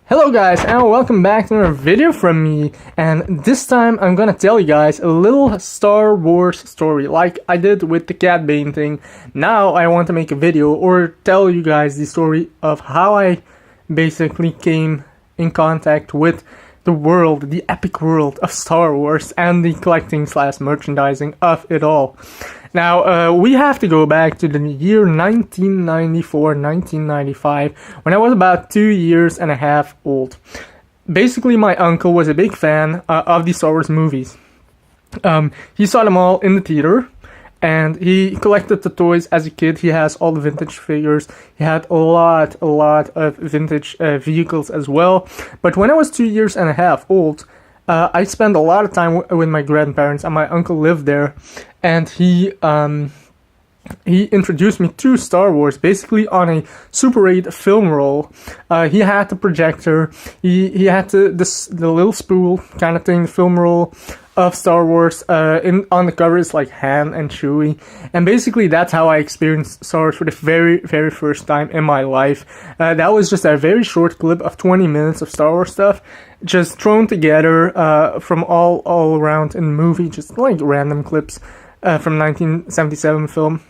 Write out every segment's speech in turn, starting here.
Hello guys, and welcome back to another video from me, and this time I'm gonna tell you guys a little Star Wars story like I did with the Cat Bane thing. Now I want to make a video or tell you guys the story of how I basically came in contact with the world, the epic world of Star Wars and the collecting / merchandising of it all. Now, we have to go back to the year 1994, 1995, when I was about 2 years and a half old. Basically, my uncle was a big fan of the Star Wars movies. He saw them all in the theater, and he collected the toys as a kid. He has all the vintage figures. He had a lot of vintage vehicles as well. But when I was 2 years and a half old, I spent a lot of time with my grandparents, and my uncle lived there, and he introduced me to Star Wars basically on a Super 8 film roll. He had the projector, he had the little spool kind of thing, the film roll of Star Wars. On the cover is like Han and Chewie, and basically that's how I experienced Star Wars for the very first time in my life. That was just a very short clip of 20 minutes of Star Wars stuff, just thrown together from all around in the movie, just like random clips from 1977 film.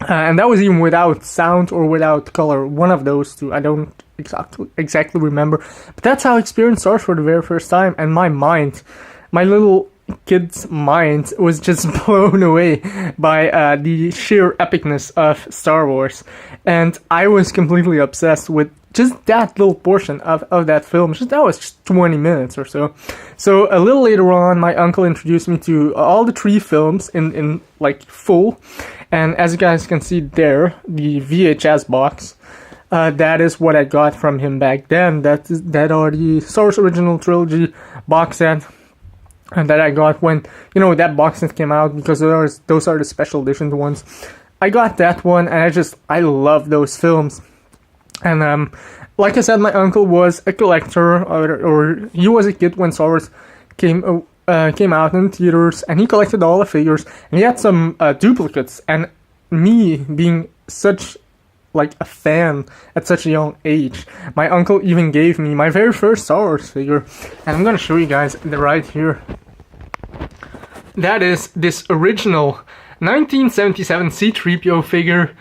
And that was even without sound or without color, one of those two. I don't exactly remember, but that's how I experienced Star Wars for the very first time, and my little kid's mind was just blown away by the sheer epicness of Star Wars, and I was completely obsessed with just that little portion of that film. That was just 20 minutes or so. So a little later on, my uncle introduced me to all the 3 films in like full, and as you guys can see there, the VHS box. That is what I got from him back then. That are the Star Wars Original Trilogy box set. And that I got when, that box set came out, because those are the special edition ones. I got that one, and I love those films. And like I said, my uncle was a collector, or he was a kid when Star Wars came out in theaters, and he collected all the figures, and he had some duplicates. And me being such like a fan at such a young age, my uncle even gave me my very first Star Wars figure, and I'm gonna show you guys right here. That is this original 1977 C-3PO figure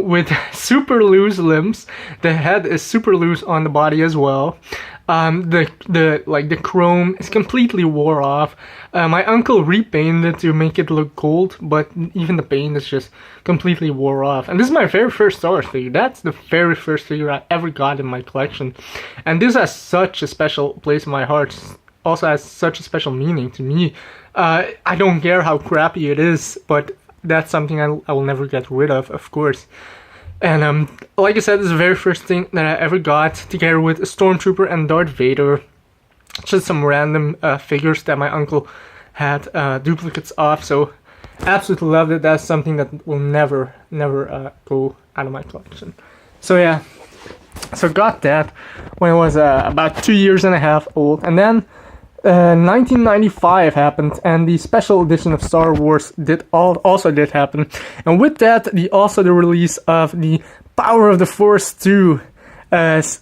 with super loose limbs. The head is super loose on the body as well. The chrome is completely wore off. My uncle repainted it to make it look gold, but even the paint is just completely wore off. And this is my very first Star Wars figure. That's the very first figure I ever got in my collection. And this has such a special place in my heart. Also has such a special meaning to me. I don't care how crappy it is, but that's something I will never get rid of course. And like I said, this is the very first thing that I ever got, together with a Stormtrooper and Darth Vader. Just some random figures that my uncle had duplicates of, so absolutely loved it. That's something that will never go out of my collection. So yeah, so got that when I was about 2 years and a half old, and then 1995 happened, and the special edition of Star Wars also did happen, and with that, the release of the Power of the Force 2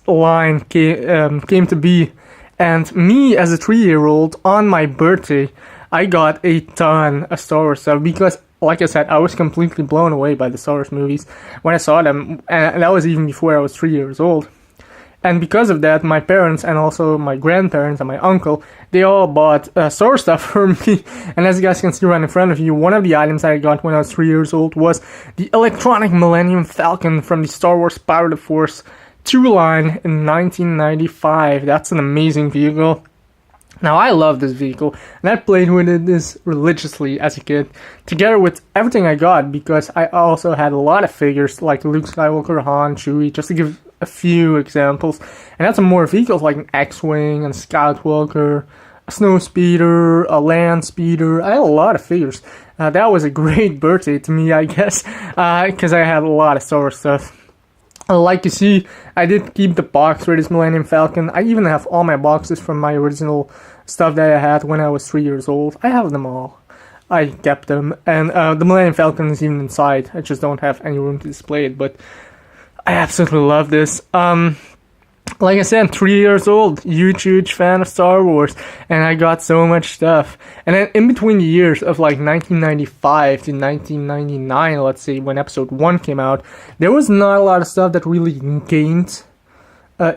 line came to be. And me, as a 3-year-old, on my birthday, I got a ton of Star Wars stuff, because, like I said, I was completely blown away by the Star Wars movies when I saw them, and that was even before I was 3 years old. And because of that, my parents and also my grandparents and my uncle, they all bought Star Wars stuff for me. And as you guys can see right in front of you, one of the items I got when I was 3 years old was the electronic Millennium Falcon from the Star Wars Power of the Force 2 line in 1995. That's an amazing vehicle. Now, I love this vehicle, and I played with this religiously as a kid, together with everything I got, because I also had a lot of figures like Luke Skywalker, Han, Chewie, just to give a few examples. And had some more vehicles like an X-Wing and Scout Walker, a Snow Speeder, a Land Speeder. I had a lot of figures. That was a great birthday to me, I guess, because I had a lot of Star Wars stuff. Like you see, I did keep the box for this Millennium Falcon. I even have all my boxes from my original stuff that I had when I was 3 years old. I have them all. I kept them. And the Millennium Falcon is even inside. I just don't have any room to display it, but I absolutely love this. like I said, 3 years old, huge fan of Star Wars, and I got so much stuff. And then in between the years of like 1995 to 1999, let's say, when episode 1 came out, there was not a lot of stuff that really gained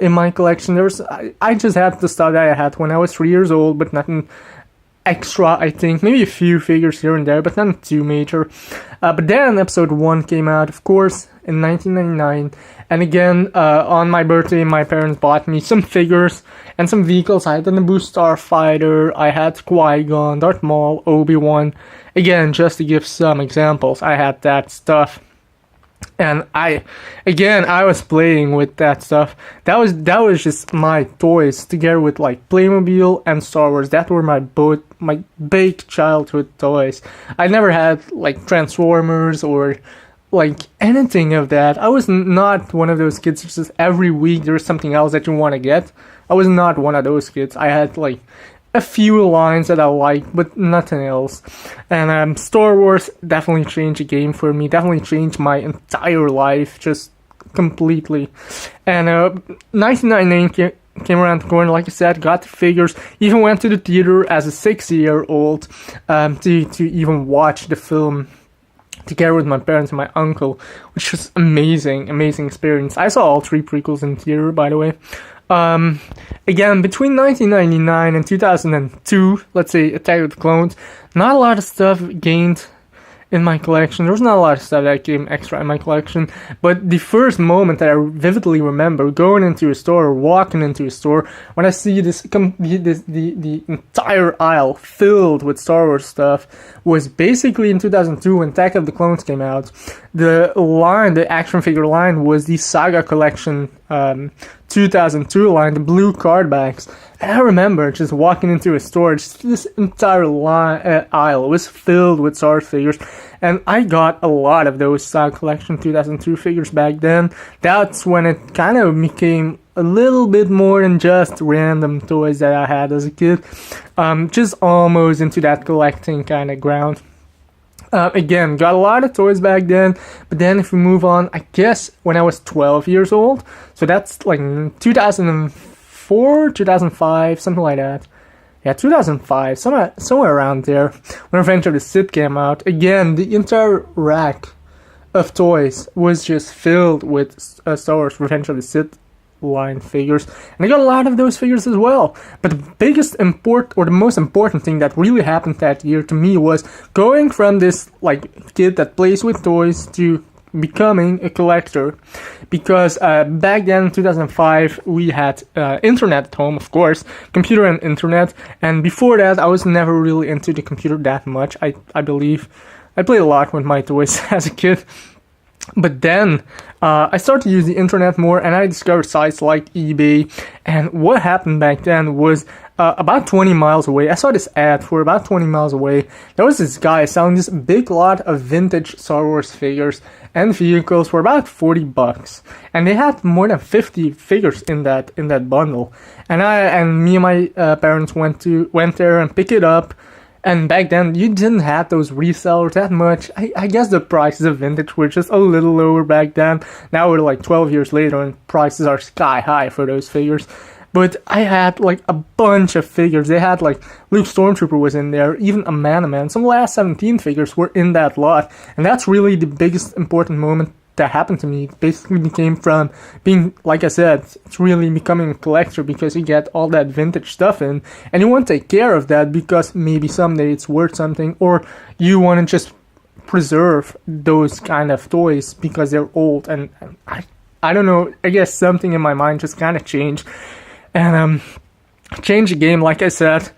in my collection. I just had the stuff that I had when I was 3 years old, but nothing extra, I think. Maybe a few figures here and there, but nothing too major. But then episode 1 came out, of course, in 1999. And again, on my birthday, my parents bought me some figures and some vehicles. I had the Naboo Starfighter, I had Qui-Gon, Darth Maul, Obi-Wan. Again, just to give some examples, I had that stuff. And I was playing with that stuff. That was just my toys together with like Playmobil and Star Wars. That were my big childhood toys. I never had like Transformers or like anything of that. I was not one of those kids just every week there's something else that you want to get. I was not one of those kids. I had like a few lines that I liked, but nothing else. And Star Wars definitely changed the game for me, definitely changed my entire life, just completely. And 1999 came around the corner, like I said, got the figures, even went to the theater as a 6-year-old to even watch the film together with my parents and my uncle, which was amazing experience. I saw all 3 prequels in theater, by the way. Again, between 1999 and 2002, let's say Attack of the Clones, not a lot of stuff gained in my collection. There was not a lot of stuff that came extra in my collection, but the first moment that I vividly remember going into a store or walking into a store when I see the entire aisle filled with Star Wars stuff was basically in 2002 when Attack of the Clones came out. The action figure line was the Saga Collection 2002 line, the blue card backs. And I remember just walking into a store, just this entire aisle was filled with Star Wars figures, and I got a lot of those Saga Collection 2002 figures back then. That's when it kind of became a little bit more than just random toys that I had as a kid, just almost into that collecting kind of ground. Again, got a lot of toys back then, but then if we move on, I guess when I was 12 years old, so that's like 2004, 2005, something like that. Yeah, 2005, somewhere around there, when Revenge of the Sith came out. Again, the entire rack of toys was just filled with Star Wars Revenge of the Sith line figures, and I got a lot of those figures as well. But the most important thing that really happened that year to me was going from this like kid that plays with toys to becoming a collector, because back then in 2005 we had internet at home, of course, computer and internet, and before that I was never really into the computer that much. I believe I played a lot with my toys as a kid. But then I started to use the internet more, and I discovered sites like eBay. And what happened back then was about 20 miles away, I saw this ad for about 20 miles away. There was this guy selling this big lot of vintage Star Wars figures and vehicles for about $40, and they had more than 50 figures in that bundle. And me and my parents went there and picked it up. And back then, you didn't have those resellers that much. I guess the prices of vintage were just a little lower back then. Now we're like 12 years later and prices are sky high for those figures. But I had like a bunch of figures. They had like Luke Stormtrooper was in there, even a Man. Some last 17 figures were in that lot. And that's really the biggest important moment that happened to me. It basically became from being, like I said, it's really becoming a collector because you get all that vintage stuff in, and you want to take care of that because maybe someday it's worth something, or you want to just preserve those kind of toys because they're old. And I don't know, I guess something in my mind just kind of changed, and changed the game, like I said.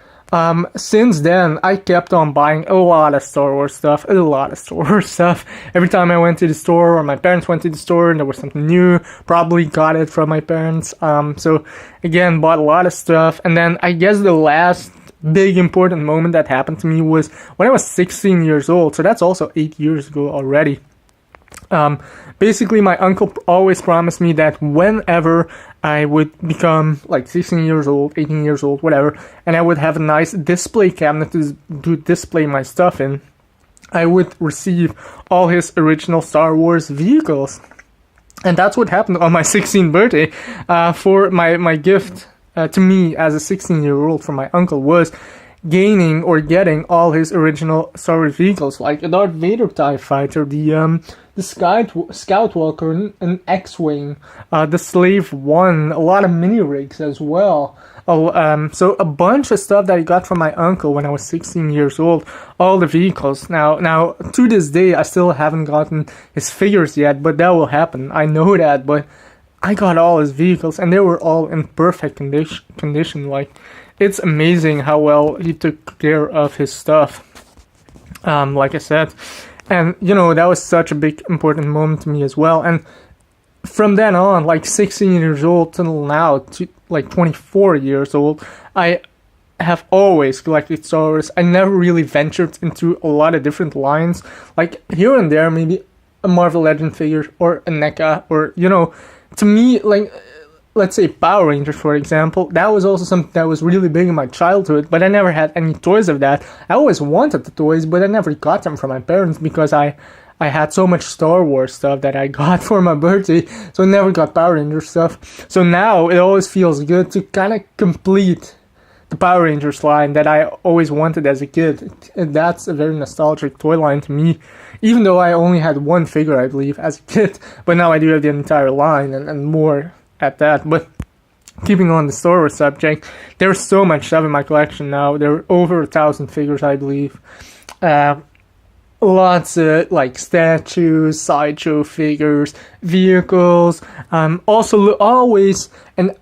Since then, I kept on buying a lot of Star Wars stuff. Every time I went to the store, or my parents went to the store and there was something new, probably got it from my parents. So again, bought a lot of stuff. And then I guess the last big important moment that happened to me was when I was 16 years old. So that's also 8 years ago already. Basically, my uncle always promised me that whenever I would become like 16 years old, 18 years old, whatever, and I would have a nice display cabinet to display my stuff in, I would receive all his original Star Wars vehicles. And that's what happened on my 16th birthday. For my gift to me as a 16-year-old from my uncle was gaining or getting all his original Star Wars vehicles, like a Darth Vader TIE Fighter, the Scout Walker, an X-Wing, the Slave One, a lot of mini rigs as well. So a bunch of stuff that I got from my uncle when I was 16 years old, all the vehicles. Now to this day, I still haven't gotten his figures yet, but that will happen. I know that, but I got all his vehicles, and they were all in perfect condition. Like, it's amazing how well he took care of his stuff. Like I said, and that was such a big important moment to me as well. And from then on, like 16 years old till now, to like 24 years old, I have always collected Star Wars. I never really ventured into a lot of different lines, like here and there, maybe a Marvel Legend figure or a NECA, or to me, like, let's say Power Rangers, for example. That was also something that was really big in my childhood, but I never had any toys of that. I always wanted the toys, but I never got them from my parents because I had so much Star Wars stuff that I got for my birthday, so I never got Power Rangers stuff. So now it always feels good to kind of complete the Power Rangers line that I always wanted as a kid. And that's a very nostalgic toy line to me, even though I only had one figure, I believe, as a kid. But now I do have the entire line and more at that. But keeping on the Star Wars subject, there's so much stuff in my collection now. There are over 1,000 figures, I believe. Lots of like statues, sideshow figures, vehicles. Also always, and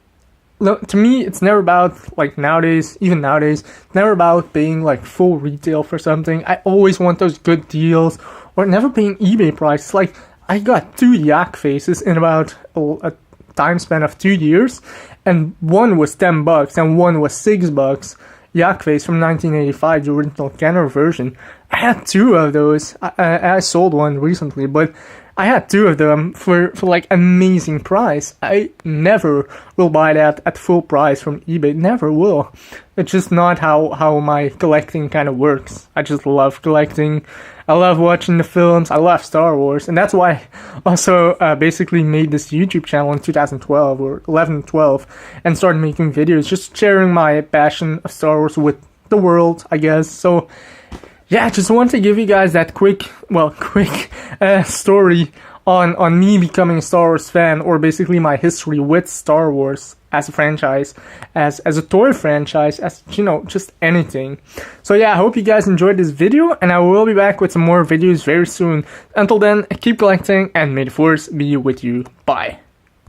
to me, it's never about, like nowadays, even nowadays, it's never about paying like full retail for something. I always want those good deals, or never paying eBay prices. Like, I got 2 Yak faces in about a time span of 2 years, and one was $10 and one was $6. Yak face from 1985, the original Kenner version. I had 2 of those. I sold one recently, but I had 2 of them for like amazing price. I never will buy that at full price from eBay. Never will. It's just not how my collecting kind of works. I just love collecting. I love watching the films. I love Star Wars, and that's why I also basically made this YouTube channel in 2012 or 11-12 and started making videos, just sharing my passion of Star Wars with the world, I guess. So yeah, just want to give you guys that quick story on me becoming a Star Wars fan, or basically my history with Star Wars as a franchise, as a toy franchise, as just anything. So yeah, I hope you guys enjoyed this video, and I will be back with some more videos very soon. Until then, keep collecting, and may the Force be with you. Bye.